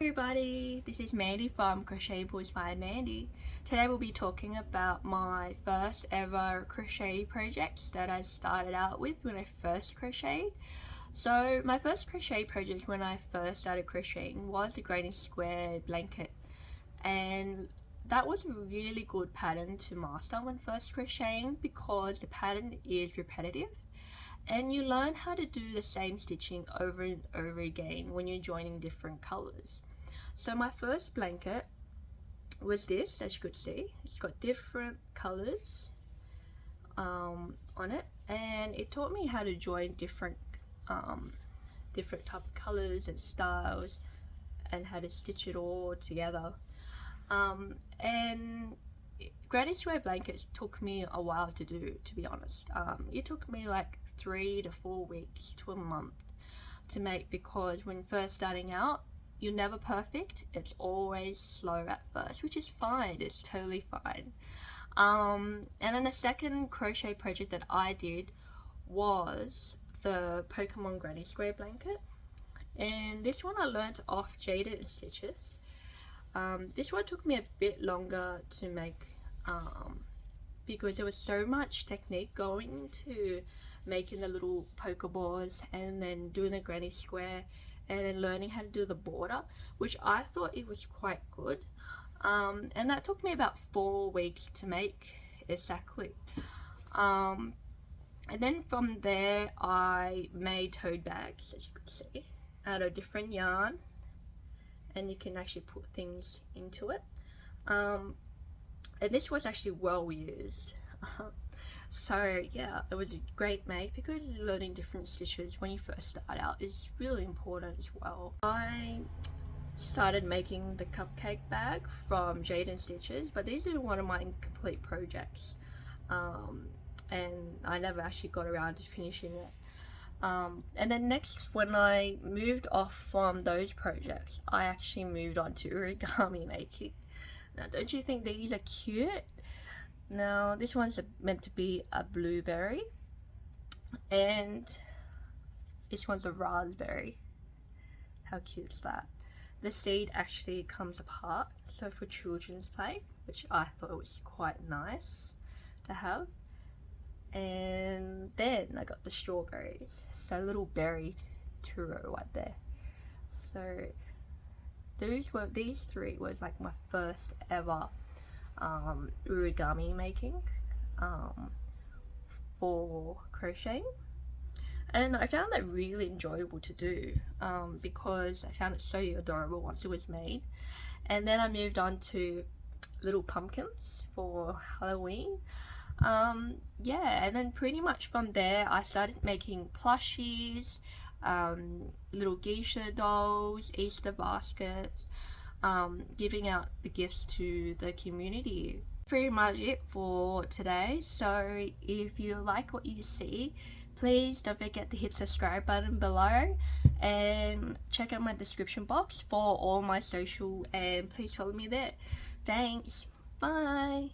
Everybody, this is Mandy from Crochetables by Mandy. Today we'll be talking about my first ever crochet projects that I started out with when I first crocheted. So my first crochet project when I first started crocheting was the granny square blanket, and that was a really good pattern to master when first crocheting because the pattern is repetitive and you learn how to do the same stitching over and over again when you're joining different colors. So my first blanket was this, as you could see. It's got different colors on it, and it taught me how to join different type of colors and styles and how to stitch it all together. And granny square blankets took me a while to do, to be honest. It took me like 3 to 4 weeks to a month to make, because when first starting out, you're never perfect. It's always slow at first, which is fine. It's totally fine. And then the second crochet project that I did was the Pokemon granny square blanket, and this one I learnt off Jaded Stitches. This one took me a bit longer to make because there was so much technique going into making the little Pokeballs and then doing the granny square and then learning how to do the border, which I thought it was quite good. And that took me about 4 weeks to make exactly. And then from there I made tote bags, as you could see, out of different yarn, and you can actually put things into it. And this was actually well used. So yeah, it was a great make because learning different stitches when you first start out is really important as well. I started making the cupcake bag from Jaded Stitches, but these are one of my incomplete projects, and I never actually got around to finishing it. And then next, when I moved off from those projects, I actually moved on to origami making. Now, don't you think these are cute? Now, this one's meant to be a blueberry, and this one's a raspberry. How cute is that? The seed actually comes apart, so for children's play, which I thought was quite nice to have. And then I got the strawberries, so a little berry churro right there. So these three was like my first ever origami making for crocheting, and I found that really enjoyable to do because I found it so adorable once it was made. And then I moved on to little pumpkins for Halloween. Yeah, and then pretty much from there I started making plushies, little geisha dolls, Easter baskets, giving out the gifts to the community. Pretty much it for today. So if you like what you see, please don't forget to hit subscribe button below and check out my description box for all my social, and please follow me there. Thanks, bye.